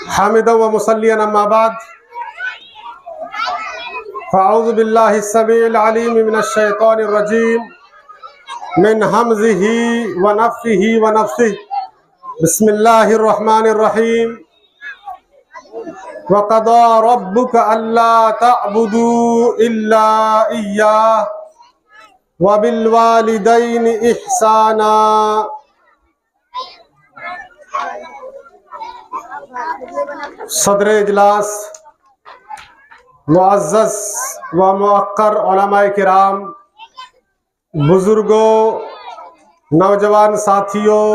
हामिदन व मुसल्लियन अम्मा बाद फ़अऊज़ु बिल्लाहि स्समीइल अलीम मिनश शैतानिर रजीम मिन हमज़िही व नफ़्ख़िही व नफ़्सिही बिस्मिल्लाहिर रहमानिर रहीम व क़ज़ा रब्बुका अल्ला तअबुदू इल्ला इय्याहु व बिल वालिदैनि इहसाना। सदर इजलास, मुअज़्ज़ज़ व मुअक्कर उलमाए किराम, बुजुर्गों, नौजवान साथियों,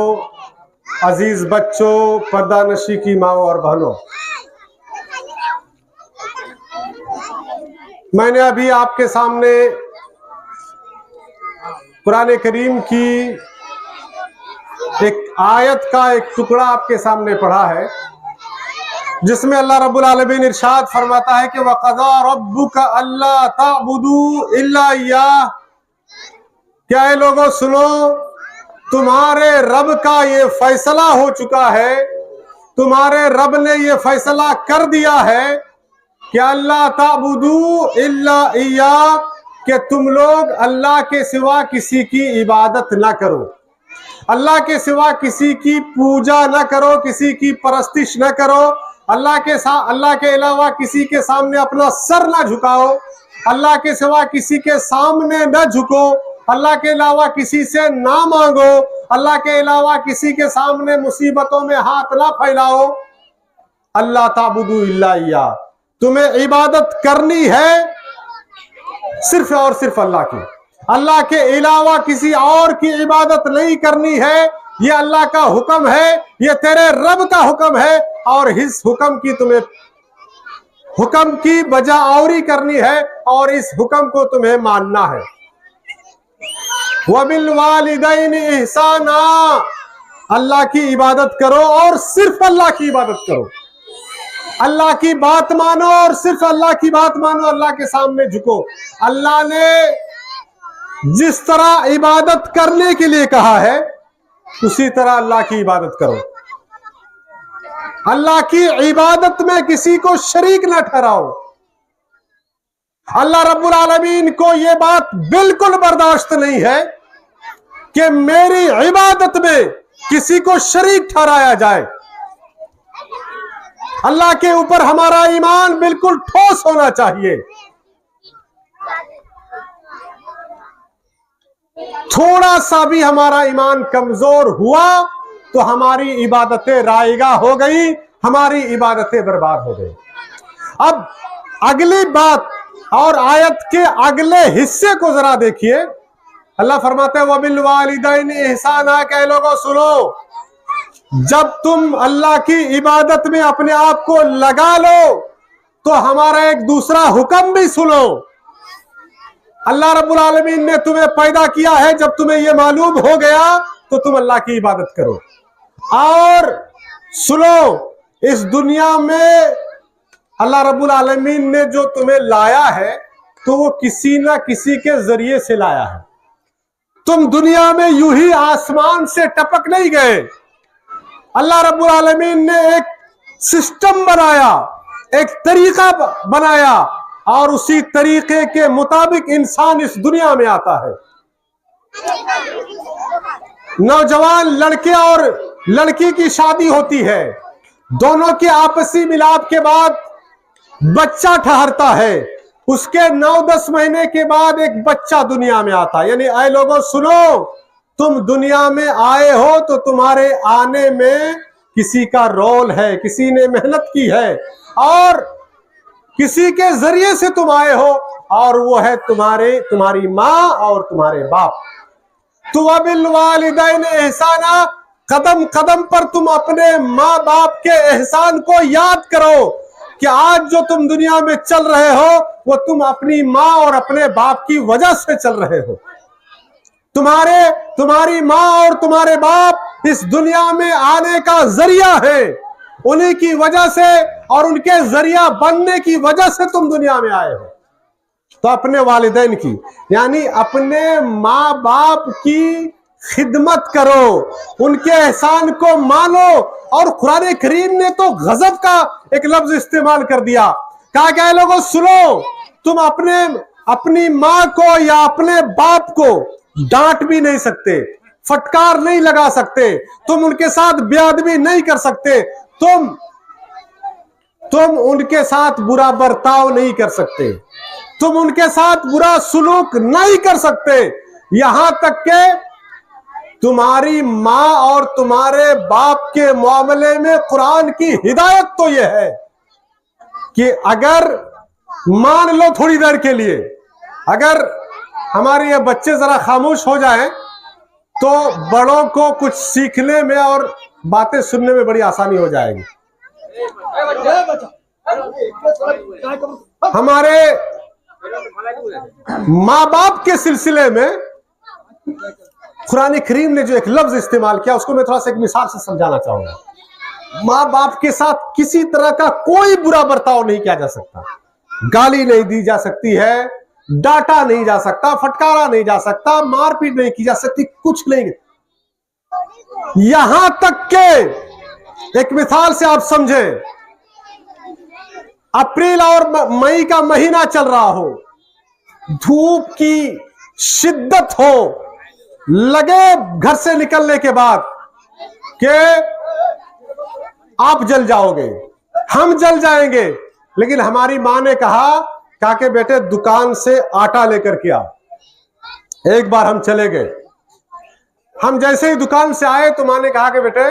अजीज बच्चों, पर्दानशी की माओ और बहनों, मैंने अभी आपके सामने कुरान करीम की एक आयत का एक टुकड़ा आपके सामने पढ़ा है, जिसमें अल्लाह रब्बुल आलमीन इरशाद फरमाता है कि वक़ज़ा रब्बुका अल्ला तअबुदू इल्ला इय्याह। क्या है लोगों, सुनो, तुम्हारे रब का ये फैसला हो चुका है, तुम्हारे रब ने ये फैसला कर दिया है कि अल्लाह तअबुदू इल्ला इय्याह, कि तुम लोग अल्लाह के सिवा किसी की इबादत ना करो, अल्लाह के सिवा किसी की पूजा न करो, किसी की परस्तिश न करो, अल्लाह के अलावा किसी के सामने अपना सर ना झुकाओ, अल्लाह के सिवा किसी के सामने न झुको, अल्लाह के अलावा किसी से ना मांगो, अल्लाह के अलावा किसी के सामने मुसीबतों में हाथ ना फैलाओ। अल्लाह ताबुदू इल्ला इय्याह, तुम्हें इबादत करनी है सिर्फ और सिर्फ अल्लाह की, अल्लाह के अलावा किसी और की इबादत नहीं करनी है। ये अल्लाह का हुक्म है, ये तेरे रब का हुक्म है, और इस हुक्म की तुम्हें हुक्म की बजाओरी करनी है और इस हुक्म को तुम्हें मानना है। वबिल वालिदैनि इहसाना, अल्लाह की इबादत करो और सिर्फ अल्लाह की इबादत करो, अल्लाह की बात मानो और सिर्फ अल्लाह की बात मानो, अल्लाह के सामने झुको। अल्लाह ने जिस तरह इबादत करने के लिए कहा है उसी तरह अल्लाह की इबादत करो। अल्लाह की इबादत में किसी को शरीक न ठहराओ। अल्लाह रब्बुल आलमीन को यह बात बिल्कुल बर्दाश्त नहीं है कि मेरी इबादत में किसी को शरीक ठहराया जाए। अल्लाह के ऊपर हमारा ईमान बिल्कुल ठोस होना चाहिए। थोड़ा सा भी हमारा ईमान कमजोर हुआ तो हमारी इबादतें रायगा हो गई, हमारी इबादतें बर्बाद हो गई। अब अगली बात और आयत के अगले हिस्से को जरा देखिए। अल्लाह फरमाते हैं वबिल वालिदैनि इहसाना, कह लोगों सुनो, जब तुम अल्लाह की इबादत में अपने आप को लगा लो तो हमारा एक दूसरा हुक्म भी सुनो। अल्लाह रब्बुल आलमीन ने तुम्हें पैदा किया है, जब तुम्हें यह मालूम हो गया तो तुम अल्लाह की इबादत करो। और सुनो, इस दुनिया में अल्लाह रब्बुल आलमीन ने जो तुम्हें लाया है तो वो किसी ना किसी के जरिए से लाया है। तुम दुनिया में यूं ही आसमान से टपक नहीं गए। अल्लाह रब्बुल आलमीन ने एक सिस्टम बनाया, एक तरीका बनाया, और उसी तरीके के मुताबिक इंसान इस दुनिया में आता है। नौजवान लड़के और लड़की की शादी होती है, दोनों के आपसी मिलाप के बाद बच्चा ठहरता है, उसके 9-10 महीने के बाद एक बच्चा दुनिया में आता है। यानी ऐ लोगों सुनो, तुम दुनिया में आए हो तो तुम्हारे आने में किसी का रोल है, किसी ने मेहनत की है और किसी के जरिए से तुम आए हो, और वो है तुम्हारी माँ और तुम्हारे बाप। तो वबिल वालिदैनि इहसाना, कदम कदम पर तुम अपने माँ बाप के एहसान को याद करो कि आज जो तुम दुनिया में चल रहे हो वो तुम अपनी माँ और अपने बाप की वजह से चल रहे हो। तुम्हारी माँ और तुम्हारे बाप इस दुनिया में आने का जरिया है, उन्हीं की वजह से और उनके जरिया बनने की वजह से तुम दुनिया में आए हो। तो अपने वालिदैन की, यानी अपने माँ बाप की खिदमत करो, उनके एहसान को मानो और कुरान करीम ने तो गजब का एक लफ्ज इस्तेमाल कर दिया। कहा क्या है, लोगों सुनो, तुम अपनी माँ को या अपने बाप को डांट भी नहीं सकते, फटकार नहीं लगा सकते, तुम उनके साथ बेअदबी नहीं कर सकते, तुम उनके साथ बुरा बर्ताव नहीं कर सकते, तुम उनके साथ बुरा सुलूक नहीं कर सकते। यहां तक के तुम्हारी मां और तुम्हारे बाप के मामले में कुरान की हिदायत तो यह है कि अगर मान लो थोड़ी देर के लिए अगर हमारे ये बच्चे जरा खामोश हो जाएं तो बड़ों को कुछ सीखने में और बातें सुनने में बड़ी आसानी हो जाएगी। हमारे माँ बाप के सिलसिले में कुरान करीम ने जो एक लफ्ज इस्तेमाल किया उसको मैं थोड़ा सा एक मिसाल से समझाना चाहूंगा। माँ बाप के साथ किसी तरह का कोई बुरा बर्ताव नहीं किया जा सकता, गाली नहीं दी जा सकती है, डांटा नहीं जा सकता, फटकारा नहीं जा सकता, मारपीट नहीं की जा सकती, कुछ नहीं। यहां तक के एक मिसाल से आप समझें, अप्रैल और मई का महीना चल रहा हो, धूप की शिद्दत हो, लगे घर से निकलने के बाद कि आप जल जाओगे, हम जल जाएंगे, लेकिन हमारी मां ने कहा के बेटे दुकान से आटा लेकर के आओ। एक बार हम चले गए, हम जैसे ही दुकान से आए तो मां ने कहा कि बेटे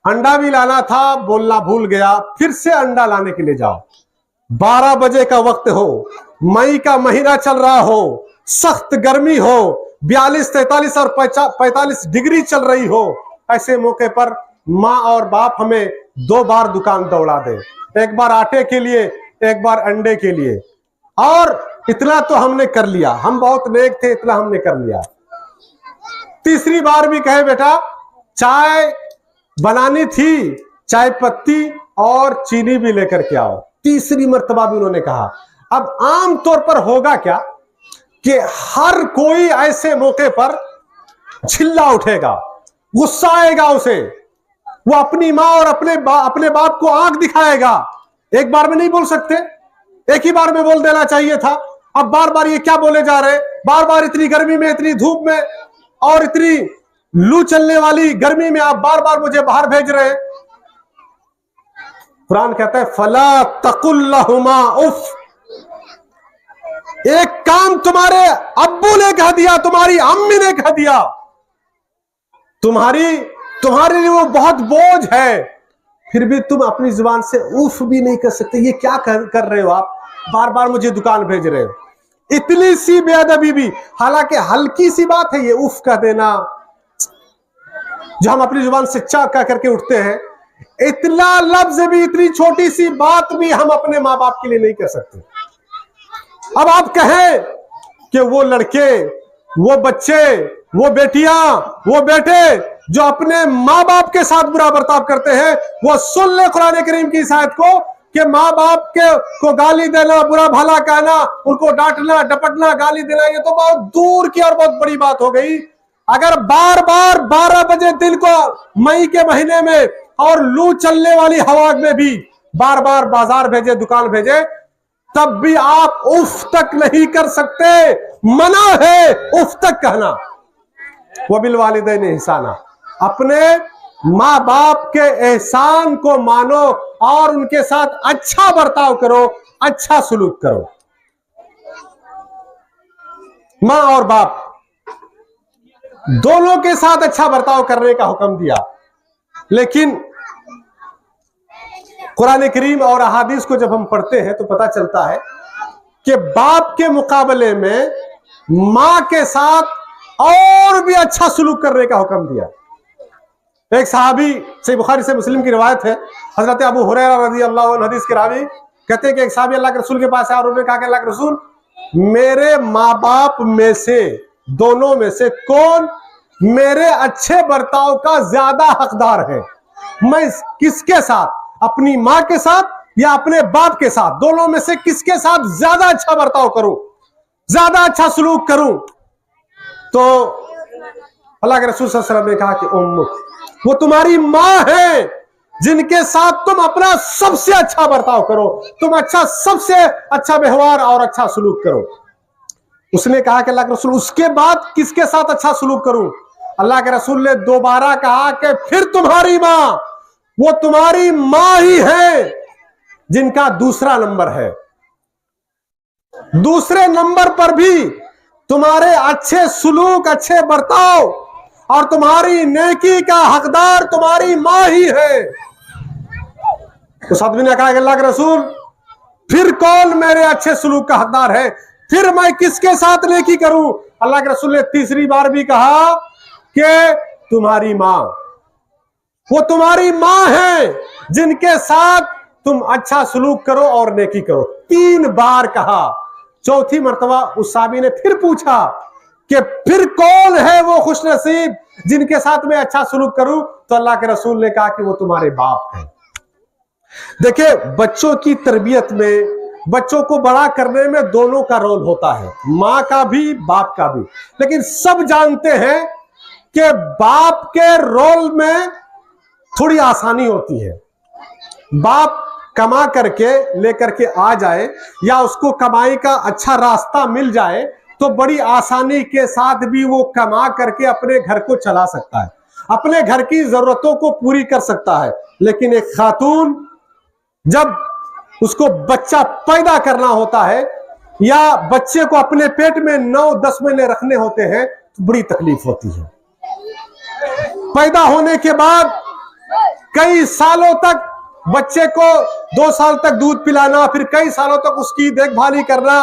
अंडा भी लाना था, बोलना भूल गया, फिर से अंडा लाने के लिए जाओ। 12 बजे का वक्त हो, मई का महीना चल रहा हो, सख्त गर्मी हो, 42, 43 और 45 डिग्री चल रही हो, ऐसे मौके पर मां और बाप हमें 2 बार दुकान दौड़ा दे, एक बार आटे के लिए, एक बार अंडे के लिए। और इतना तो हमने कर लिया, हम बहुत नेक थे, इतना हमने कर लिया। तीसरी बार भी कहे बेटा चाय बनानी थी, चाय पत्ती और चीनी भी लेकर के आओ। तीसरी मर्तबा भी उन्होंने कहा। अब आम तौर पर होगा क्या कि हर कोई ऐसे मौके पर चिल्ला उठेगा, गुस्सा आएगा उसे, वो अपनी मां और अपने बाप को आंख दिखाएगा। एक बार में नहीं बोल सकते, एक ही बार में बोल देना चाहिए था। अब बार बार ये क्या बोले जा रहे, बार बार इतनी गर्मी में, इतनी धूप में और इतनी लू चलने वाली गर्मी में आप बार बार मुझे बाहर भेज रहे हैं। कुरान कहता है फला तकुल लहुमा उफ। एक काम तुम्हारे अब्बू ने कह दिया, तुम्हारी अम्मी ने कह दिया, तुम्हारे लिए वो बहुत बोझ है, फिर भी तुम अपनी जुबान से उफ भी नहीं कर सकते। ये क्या कर रहे हो आप, बार बार मुझे दुकान भेज रहे हो। इतनी सी बेअदबी भी, हालांकि हल्की सी बात है ये उफ कह देना, जो हम अपनी जुबान से चा कह करके उठते हैं, इतना लफ्ज भी, इतनी छोटी सी बात भी हम अपने माँ बाप के लिए नहीं कर सकते। अब आप कहें कि वो लड़के, वो बच्चे, वो बेटियां, वो बेटे जो अपने माँ बाप के साथ बुरा बर्ताव करते हैं, वो सुन ले कुरान करीम की इस आयत को कि माँ बाप को गाली देना, बुरा भला कहना, उनको डांटना, डपटना, गाली देना, ये तो बहुत दूर की और बहुत बड़ी बात हो गई। अगर बार बार 12 बजे दिन को मई के महीने में और लू चलने वाली हवा में भी बार बार बाजार भेजे, दुकान भेजे, तब भी आप उफ तक नहीं कर सकते, मना है उफ तक कहना। वबिल वालिदैन इहसाना, अपने माँ बाप के एहसान को मानो और उनके साथ अच्छा बर्ताव करो, अच्छा सुलूक करो। माँ और बाप दोनों के साथ अच्छा बर्ताव करने का हुक्म दिया, लेकिन कुरान करीम और अहादीस को जब हम पढ़ते हैं तो पता चलता है कि बाप के मुकाबले में मां के साथ और भी अच्छा सुलूक करने का हुक्म दिया। एक सहाबी, सही बुखारी से मुस्लिम की रिवायत है, हजरत अबू हुरैरा रज़ी अल्लाह अन्हु हदीस के रावी कहते हैं कि एक सहाबी अल्लाह के रसूल के पास आया और उन्होंने कहा कि अल्लाह के रसूल, मेरे माँ बाप में से, दोनों में से कौन मेरे अच्छे बर्ताव का ज्यादा हकदार है? मैं किसके साथ, अपनी माँ के साथ या अपने बाप के साथ, दोनों में से किसके साथ ज्यादा अच्छा बर्ताव करूं, ज्यादा अच्छा सलूक करूं? तो अल्लाह के रसूल सल्लल्लाहु अलैहि वसल्लम ने कहा कि उम्मुक, वो तुम्हारी माँ है जिनके साथ तुम अपना सबसे अच्छा बर्ताव करो, तुम सबसे अच्छा व्यवहार और अच्छा सलूक करो। उसने कहा कि अल्लाह के रसूल उसके बाद किसके साथ अच्छा सलूक करूं? अल्लाह के रसूल ने दोबारा कहा कि फिर तुम्हारी मां, वो तुम्हारी मां ही है जिनका दूसरा नंबर है। दूसरे नंबर पर भी तुम्हारे अच्छे सलूक, अच्छे बर्ताव और तुम्हारी नेकी का हकदार तुम्हारी मां ही है। उस आदमी ने कहा अल्लाह के रसूल फिर कौन मेरे अच्छे सलूक का हकदार है? फिर मैं किसके साथ नेकी करूं? अल्लाह के रसूल ने तीसरी बार भी कहा कि तुम्हारी मां, वो तुम्हारी मां है जिनके साथ तुम अच्छा सलूक करो और नेकी करो। 3 बार कहा। चौथी मर्तबा उस साहबी ने फिर पूछा कि फिर कौन है वो खुशनसीब जिनके साथ मैं अच्छा सलूक करूं? तो अल्लाह के रसूल ने कहा कि वो तुम्हारे बाप हैं। देखिए, बच्चों की तरबियत में, बच्चों को बड़ा करने में दोनों का रोल होता है, मां का भी बाप का भी। लेकिन सब जानते हैं कि बाप के रोल में थोड़ी आसानी होती है। बाप कमा करके लेकर के आ जाए या उसको कमाई का अच्छा रास्ता मिल जाए तो बड़ी आसानी के साथ भी वो कमा करके अपने घर को चला सकता है, अपने घर की जरूरतों को पूरी कर सकता है। लेकिन एक खातून जब उसको बच्चा पैदा करना होता है या बच्चे को अपने पेट में 9-10 महीने रखने होते हैं तो बड़ी तकलीफ होती है। पैदा होने के बाद कई सालों तक बच्चे को 2 साल तक दूध पिलाना, फिर कई सालों तक उसकी देखभाली करना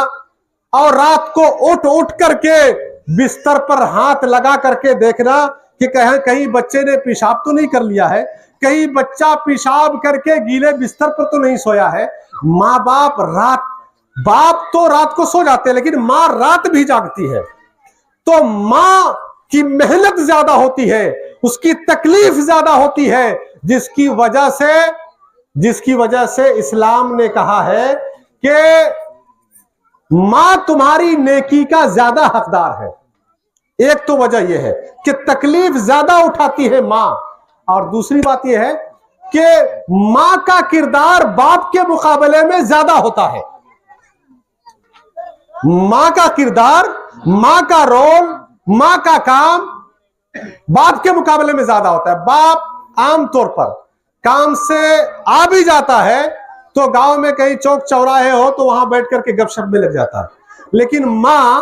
और रात को उठ करके बिस्तर पर हाथ लगा करके देखना कि कहीं बच्चे ने पेशाब तो नहीं कर लिया है, कहीं बच्चा पेशाब करके गीले बिस्तर पर तो नहीं सोया है। माँ बाप तो रात को सो जाते हैं लेकिन माँ रात भी जागती है। तो माँ की मेहनत ज्यादा होती है, उसकी तकलीफ ज्यादा होती है, जिसकी वजह से इस्लाम ने कहा है कि मां तुम्हारी नेकी का ज्यादा हकदार है। एक तो वजह यह है कि तकलीफ ज्यादा उठाती है मां, और दूसरी बात यह है कि मां का किरदार बाप के मुकाबले में ज्यादा होता है। मां का किरदार, मां का रोल, मां का काम बाप के मुकाबले में ज्यादा होता है। बाप आमतौर पर काम से आ भी जाता है तो गांव में कहीं चौक चौराहे हो तो वहां बैठ करके गपशप में लग जाता है, लेकिन मां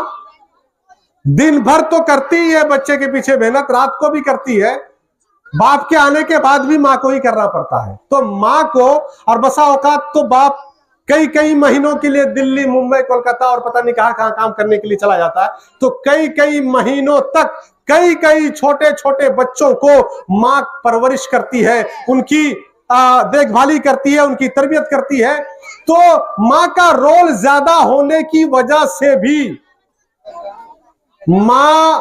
दिन भर तो करती है बच्चे के पीछे मेहनत, रात को भी करती है, बाप के आने के बाद भी मां को ही करना पड़ता है। तो मां को, और बसा औकात तो बाप कई महीनों के लिए दिल्ली, मुंबई, कोलकाता और पता नहीं कहां काम करने के लिए चला जाता है, तो कई महीनों तक कई छोटे छोटे बच्चों को मां परवरिश करती है, उनकी देखभाली करती है, उनकी तरबियत करती है। तो मां का रोल ज्यादा होने की वजह से भी मां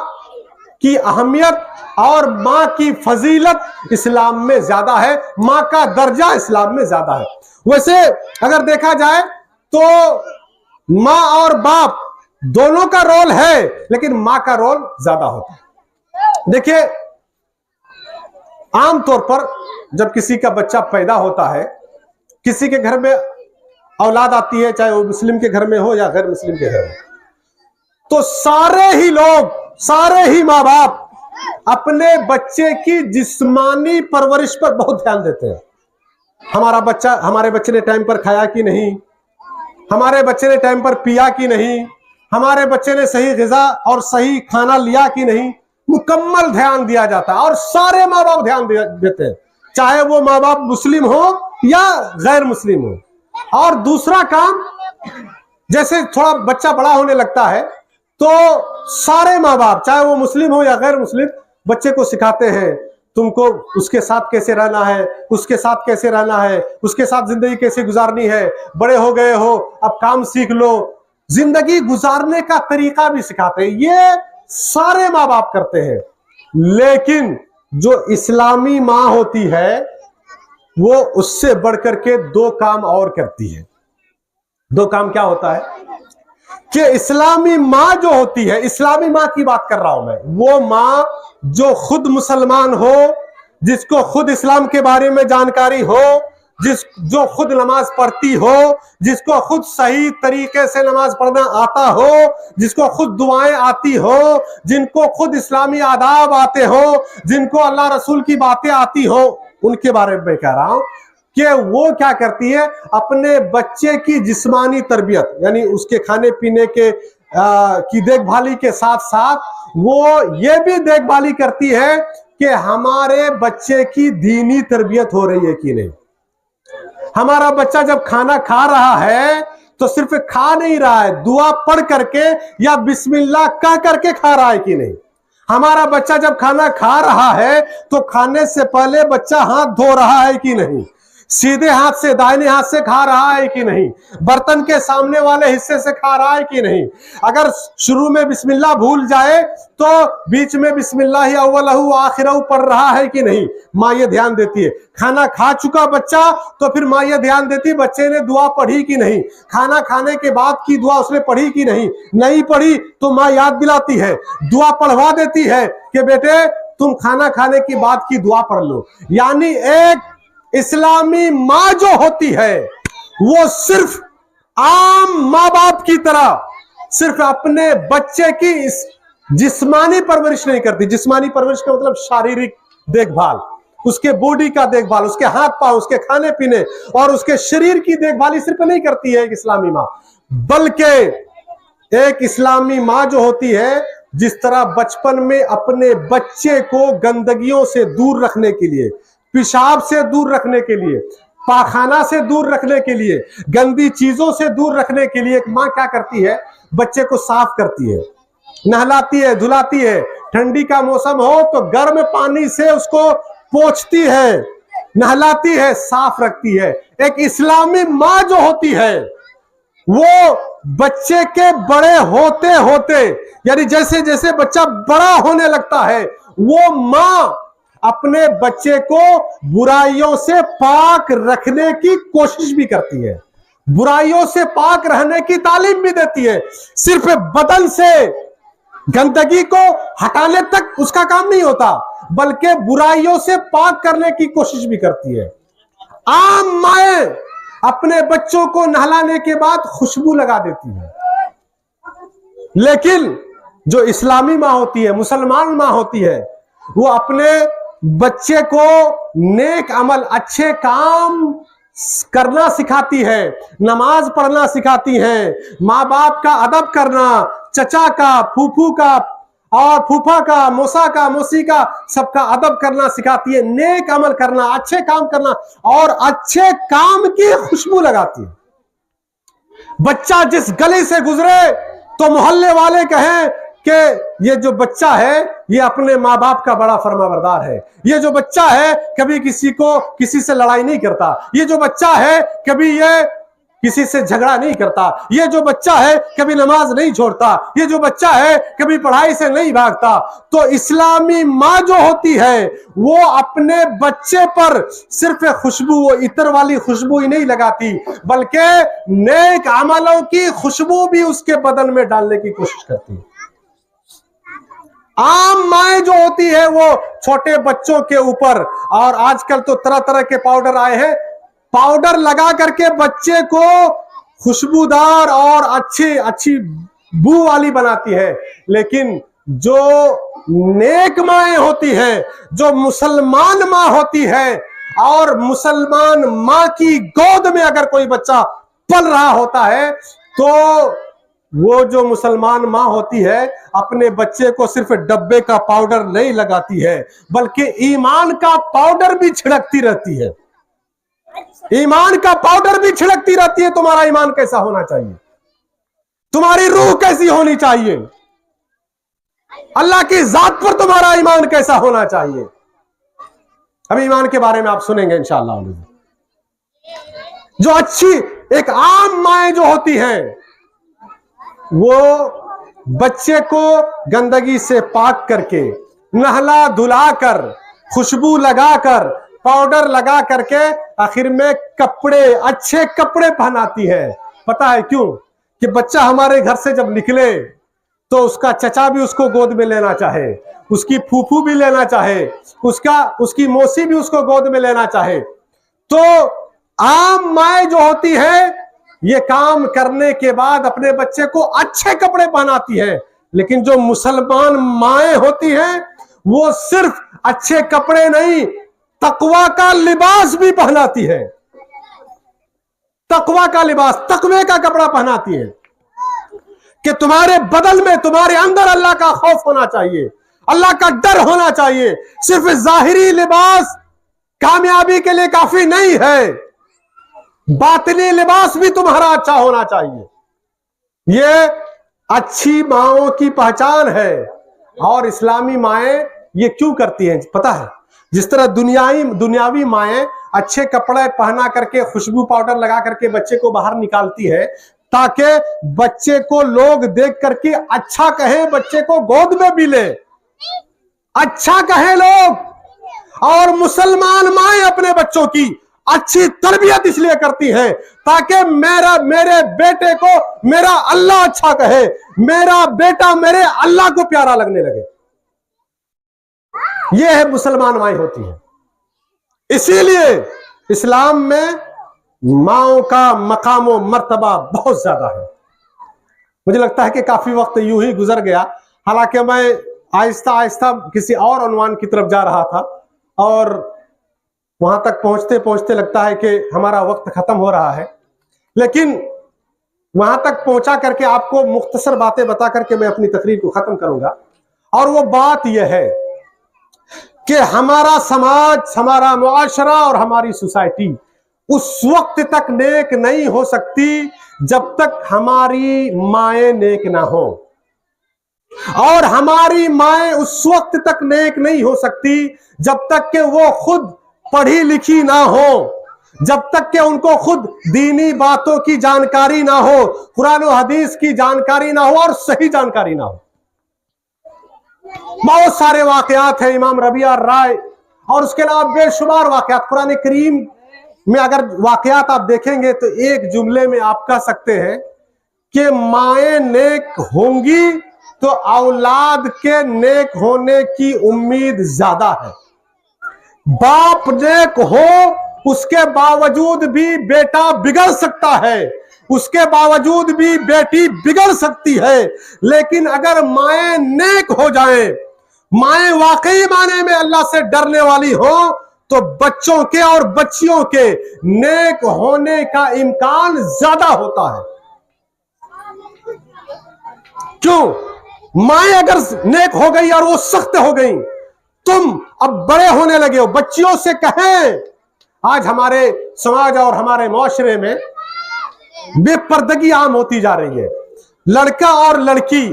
की अहमियत और मां की फजीलत इस्लाम में ज्यादा है, मां का दर्जा इस्लाम में ज्यादा है। वैसे अगर देखा जाए तो मां और बाप दोनों का रोल है, लेकिन मां का रोल ज्यादा होता है। देखिए, आमतौर पर जब किसी का बच्चा पैदा होता है, किसी के घर में औलाद आती है, चाहे वो मुस्लिम के घर में हो या गैर मुस्लिम के घर में, तो सारे ही लोग, सारे ही माँ बाप अपने बच्चे की जिस्मानी परवरिश पर बहुत ध्यान देते हैं। हमारे बच्चे ने टाइम पर खाया कि नहीं, हमारे बच्चे ने टाइम पर पिया कि नहीं, हमारे बच्चे ने सही ग़िज़ा और सही खाना लिया कि नहीं, मुकम्मल ध्यान दिया जाता है। और सारे माँ बाप ध्यान देते हैं, चाहे वो माँ बाप मुस्लिम हो या गैर मुस्लिम हो। और दूसरा काम, जैसे थोड़ा बच्चा बड़ा होने लगता है तो सारे माँ बाप, चाहे वो मुस्लिम हो या गैर मुस्लिम, बच्चे को सिखाते हैं तुमको उसके साथ कैसे रहना है, उसके साथ कैसे रहना है, उसके साथ जिंदगी कैसे गुजारनी है, बड़े हो गए हो अब काम सीख लो, जिंदगी गुजारने का तरीका भी सिखाते हैं। ये सारे माँ बाप करते हैं। लेकिन जो इस्लामी माँ होती है वो उससे बढ़कर के 2 काम और करती है। 2 काम क्या होता है कि इस्लामी माँ जो होती है, इस्लामी माँ की बात कर रहा हूं मैं, वो माँ जो खुद मुसलमान हो, जिसको खुद इस्लाम के बारे में जानकारी हो, जो खुद नमाज पढ़ती हो, जिसको खुद सही तरीके से नमाज पढ़ना आता हो, जिसको खुद दुआएं आती हो, जिनको खुद इस्लामी आदाब आते हो, जिनको अल्लाह रसूल की बातें आती हो, उनके बारे में कह रहा हूं कि वो क्या करती है, अपने बच्चे की जिस्मानी तरबियत यानी उसके खाने पीने के की देखभाली के साथ साथ वो ये भी देखभाली करती है कि हमारे बच्चे की दीनी तरबियत हो रही है कि नहीं। हमारा बच्चा जब खाना खा रहा है तो सिर्फ खा नहीं रहा है, दुआ पढ़ करके या बिस्मिल्लाह कह करके खा रहा है कि नहीं। हमारा बच्चा जब खाना खा रहा है तो खाने से पहले बच्चा हाथ धो रहा है कि नहीं, सीधे हाथ से दाहिने हाथ से खा रहा है कि नहीं, बर्तन के सामने वाले हिस्से से खा रहा है कि नहीं। अगर शुरू में बिस्मिल्लाह भूल जाए तो बीच में बिस्मिल्लाह अव्वलहु आखिरहु पढ़ रहा है कि नहीं, माँ ये ध्यान देती है। खाना खा चुका बच्चा तो फिर माँ ये ध्यान देती है बच्चे ने दुआ पढ़ी कि नहीं, खाना खाने के बाद की दुआ उसने पढ़ी कि नहीं, नहीं पढ़ी तो माँ याद दिलाती है, दुआ पढ़वा देती है कि बेटे तुम खाना खाने के बाद की दुआ पढ़ लो। यानी एक इस्लामी माँ जो होती है वो सिर्फ आम माँ बाप की तरह सिर्फ अपने बच्चे की इस जिस्मानी परवरिश नहीं करती। जिस्मानी परवरिश का मतलब शारीरिक देखभाल, उसके बॉडी का देखभाल, उसके हाथ पांव, उसके खाने पीने और उसके शरीर की देखभाल सिर्फ नहीं करती है एक इस्लामी माँ, बल्कि एक इस्लामी माँ जो होती है जिस तरह बचपन में अपने बच्चे को गंदगियों से दूर रखने के लिए, पेशाब से दूर रखने के लिए, पाखाना से दूर रखने के लिए, गंदी चीजों से दूर रखने के लिए एक माँ क्या करती है, बच्चे को साफ करती है, नहलाती है, धुलाती है। ठंडी का मौसम हो तो गर्म पानी से उसको पोंछती है, नहलाती है, साफ रखती है। एक इस्लामी माँ जो होती है वो बच्चे के बड़े होते होते यानी जैसे जैसे बच्चा बड़ा होने लगता है वो माँ अपने बच्चे को बुराइयों से पाक रखने की कोशिश भी करती है, बुराइयों से पाक रहने की तालीम भी देती है। सिर्फ बदन से गंदगी को हटाने तक उसका काम नहीं होता, बल्कि बुराइयों से पाक करने की कोशिश भी करती है। आम माएं अपने बच्चों को नहलाने के बाद खुशबू लगा देती है, लेकिन जो इस्लामी माँ होती है, मुसलमान माँ होती है, वो अपने बच्चे को नेक अमल, अच्छे काम करना सिखाती है, नमाज पढ़ना सिखाती है, माँ बाप का अदब करना, चचा का, फूफू का और फूफा का, मौसा का, मौसी का, सबका अदब करना सिखाती है, नेक अमल करना, अच्छे काम करना और अच्छे काम की खुशबू लगाती है। बच्चा जिस गली से गुजरे तो मोहल्ले वाले कहें कि ये जो बच्चा है ये अपने माँ बाप का बड़ा फरमाबरदार है, ये जो बच्चा है कभी किसी से लड़ाई नहीं करता, ये जो बच्चा है कभी ये किसी से झगड़ा नहीं करता, ये जो बच्चा है कभी नमाज नहीं छोड़ता, ये जो बच्चा है कभी पढ़ाई से नहीं भागता। तो इस्लामी माँ जो होती है वो अपने बच्चे पर सिर्फ खुशबू, वो इत्र वाली खुशबू ही नहीं लगाती, बल्कि नेक अमलों की खुशबू भी उसके बदन में डालने की कोशिश करती है। आम माएँ जो होती है वो छोटे बच्चों के ऊपर, और आजकल तो तरह तरह के पाउडर आए हैं, पाउडर लगा करके बच्चे को खुशबूदार और अच्छी बू वाली बनाती है। लेकिन जो नेक माएँ होती है, जो मुसलमान माँ होती है, और मुसलमान माँ की गोद में अगर कोई बच्चा पल रहा होता है तो वो जो मुसलमान माँ होती है अपने बच्चे को सिर्फ डब्बे का पाउडर नहीं लगाती है, बल्कि ईमान का पाउडर भी छिड़कती रहती है। ईमान का पाउडर भी छिड़कती रहती है। तुम्हारा ईमान कैसा होना चाहिए, तुम्हारी रूह कैसी होनी चाहिए, अल्लाह की जात पर तुम्हारा ईमान कैसा होना चाहिए। अब ईमान के बारे में आप सुनेंगे इंशाअल्लाह। जो अच्छी एक आम माएँ जो होती हैं वो बच्चे को गंदगी से पाक करके, नहला धुला कर, खुशबू लगाकर, पाउडर लगा करके आखिर में कपड़े, अच्छे कपड़े पहनाती है। पता है क्यों? कि बच्चा हमारे घर से जब निकले तो उसका चचा भी उसको गोद में लेना चाहे, उसकी फूफू भी लेना चाहे, उसकी मौसी भी उसको गोद में लेना चाहे। तो आम माए जो होती है ये काम करने के बाद अपने बच्चे को अच्छे कपड़े पहनाती है, लेकिन जो मुसलमान माए होती हैं वो सिर्फ अच्छे कपड़े नहीं, तकवा का लिबास भी पहनाती है। तकवा का लिबास, तकवे का कपड़ा पहनाती है कि तुम्हारे बदल में, तुम्हारे अंदर अल्लाह का खौफ होना चाहिए, अल्लाह का डर होना चाहिए। सिर्फ जाहिरी लिबास कामयाबी के लिए काफी नहीं है, बातिनी लिबास भी तुम्हारा अच्छा होना चाहिए। ये अच्छी माओं की पहचान है। और इस्लामी माएं ये क्यों करती हैं पता है? जिस तरह दुनियावी माएं अच्छे कपड़े पहना करके, खुशबू पाउडर लगा करके बच्चे को बाहर निकालती है ताकि बच्चे को लोग देख करके अच्छा कहे, बच्चे को गोद में भी ले, अच्छा कहे लोग। और मुसलमान माएं अपने बच्चों की अच्छी तरबियत इसलिए करती है ताकि मेरे बेटे को मेरा अल्लाह अच्छा कहे, मेरा बेटा मेरे अल्लाह को प्यारा लगने लगे। यह है मुसलमान माएं होती है। इसीलिए इस्लाम में माओं का मकाम व मर्तबा बहुत ज्यादा है। मुझे लगता है कि काफी वक्त यूं ही गुजर गया, हालांकि मैं आहिस्ता आहिस्ता किसी और उन्वान की तरफ जा रहा था और वहां तक पहुंचते पहुंचते लगता है कि हमारा वक्त खत्म हो रहा है। लेकिन वहां तक पहुंचा करके आपको मुख्तसर बातें बता करके मैं अपनी तकरीर को खत्म करूंगा। और वो बात यह है कि हमारा समाज, हमारा मुआशरा और हमारी सोसाइटी उस वक्त तक नेक नहीं हो सकती जब तक हमारी माएं नेक ना हो। और हमारी माएं उस वक्त तक नेक नहीं हो सकती जब तक कि वो खुद पढ़ी लिखी ना हो, जब तक कि उनको खुद दीनी बातों की जानकारी ना हो, कुरान और हदीस की जानकारी ना हो और सही जानकारी ना हो। बहुत सारे वाकयात हैं, इमाम रबिया राय और उसके अलावा बेशुमार वाकयात कुरान करीम में। अगर वाकयात आप देखेंगे तो एक जुमले में आप कह सकते हैं कि माएं नेक होंगी तो औलाद के नेक होने की उम्मीद ज्यादा है। बाप नेक हो उसके बावजूद भी बेटा बिगड़ सकता है, उसके बावजूद भी बेटी बिगड़ सकती है। लेकिन अगर माएं नेक हो जाएं, माएं वाकई माने में अल्लाह से डरने वाली हो, तो बच्चों के और बच्चियों के नेक होने का इम्कान ज्यादा होता है। क्यों? माएं अगर नेक हो गई और वो सख्त हो गई, तुम अब बड़े होने लगे हो, बच्चियों से कहें। आज हमारे समाज और हमारे मुआशरे में बेपर्दगी आम होती जा रही है। लड़का और लड़की,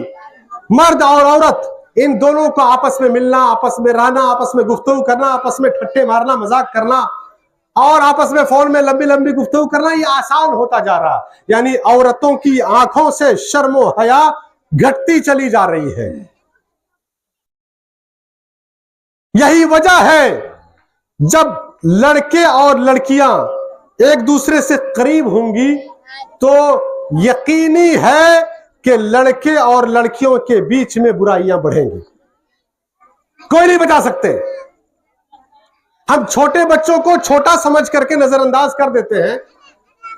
मर्द और औरत, इन दोनों को आपस में मिलना, आपस में रहना, आपस में गुफ्तगू करना, आपस में ठट्टे मारना, मजाक करना और आपस में फोन में लंबी लंबी गुफ्तगू करना, ये आसान होता जा रहा। यानी औरतों की आंखों से शर्मो हया घटती चली जा रही है। यही वजह है जब लड़के और लड़कियां एक दूसरे से करीब होंगी तो यकीनी है कि लड़के और लड़कियों के बीच में बुराइयां बढ़ेंगी। कोई नहीं बचा सकते। हम छोटे बच्चों को छोटा समझ करके नजरअंदाज कर देते हैं।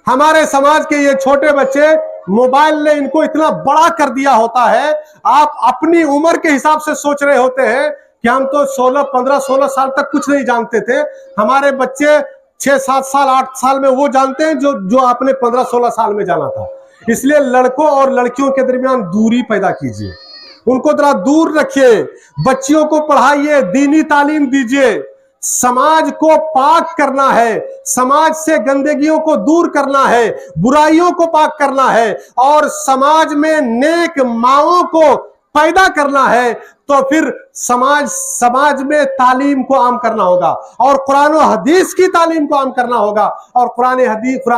हमारे समाज के ये छोटे बच्चे, मोबाइल ने इनको इतना बड़ा कर दिया होता है। आप अपनी उम्र के हिसाब से सोच रहे होते हैं कि हम तो 15-16 साल तक कुछ नहीं जानते थे। हमारे बच्चे 6-7 साल 8 साल में वो जानते हैं जो आपने 15-16 साल में जाना था। इसलिए लड़कों और लड़कियों के दरमियान दूरी पैदा कीजिए, उनको जरा दूर रखिए, बच्चियों को पढ़ाइए, दीनी तालीम दीजिए। समाज को पाक करना है, समाज से गंदगियों को दूर करना है, बुराइयों को पाक करना है और समाज में नेक माओं को पैदा करना है। तो फिर समाज में तालीम को आम करना होगा और कुरान और हदीस की तालीम को आम करना होगा और कुरान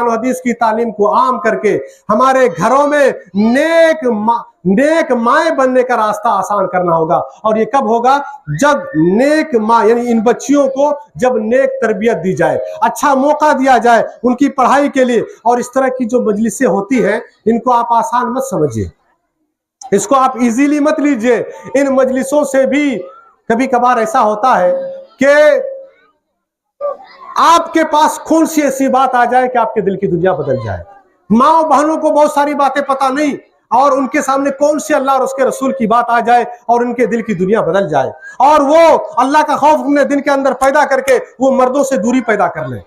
और हदीस की तालीम को आम करके हमारे घरों में नेक माएं बनने का रास्ता आसान करना होगा। और ये कब होगा? जब नेक माँ यानी इन बच्चियों को जब नेक तरबियत दी जाए, अच्छा मौका दिया जाए उनकी पढ़ाई के लिए। और इस तरह की जो मजलिसें होती हैं इनको आप आसान मत समझिए। इसको आप इजीली मत लीजिए। इन मजलिसों से भी कभी कभार ऐसा होता है कि आपके पास कौन सी ऐसी बात आ जाए कि आपके दिल की दुनिया बदल जाए। माँ बहनों को बहुत सारी बातें पता नहीं, और उनके सामने कौन सी अल्लाह और उसके रसूल की बात आ जाए और उनके दिल की दुनिया बदल जाए, और वो अल्लाह का खौफ अपने दिल के अंदर पैदा करके वो मर्दों से दूरी पैदा कर ले,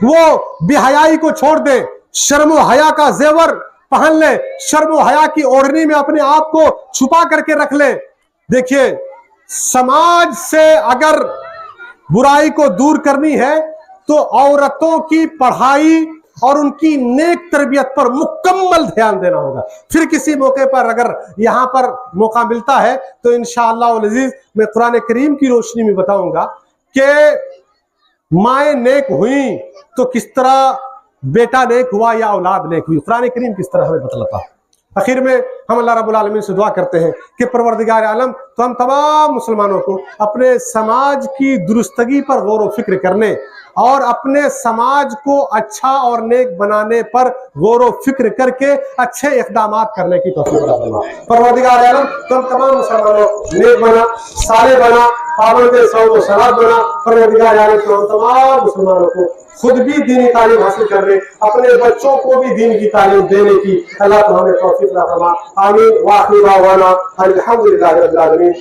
वो बेहयाई को छोड़ दे, शर्म हया का जेवर पहन ले, शर्म हया की ओढ़नी में अपने आप को छुपा करके रख ले। देखिए, समाज से अगर बुराई को दूर करनी है तो औरतों की पढ़ाई और उनकी नेक तरबियत पर मुकम्मल ध्यान देना होगा। फिर किसी मौके पर अगर यहां पर मौका मिलता है तो इंशाअल्लाह अल अजीज मैं कुरान करीम की रोशनी में बताऊंगा कि माएँ नेक हुई तो किस तरह बेटा नेक हुआ या औलाद नेक हुई, कुरान करीम किस तरह हमें बतलाता है। आखिर में हम अल्लाह रब्बुल आलमीन से दुआ करते हैं कि परवरदिगार आलम तो हम तमाम मुसलमानों को अपने समाज की दुरुस्तगी पर गौर व फिक्र करने और अपने समाज को अच्छा और नेक बनाने पर गौर व फिक्र करके अच्छे इक़दामात करने की तौफीक अता फरमाए। परवरदिगार आलम तो हम तमाम मुसलमानों को नेक बना, साले बना, पाबंद सौम व सलात बना। परवरदिगार आलम तो हम तमाम मुसलमानों को खुद भी दीनी तालीम हासिल करने, अपने बच्चों को भी दीन की तालीम देने की अल्लाह तो हमें तौफीक अता फरमा। आमीन। व आखिर दावाना अल्हम्दुलिल्लाहि रब्बिल आलमीन।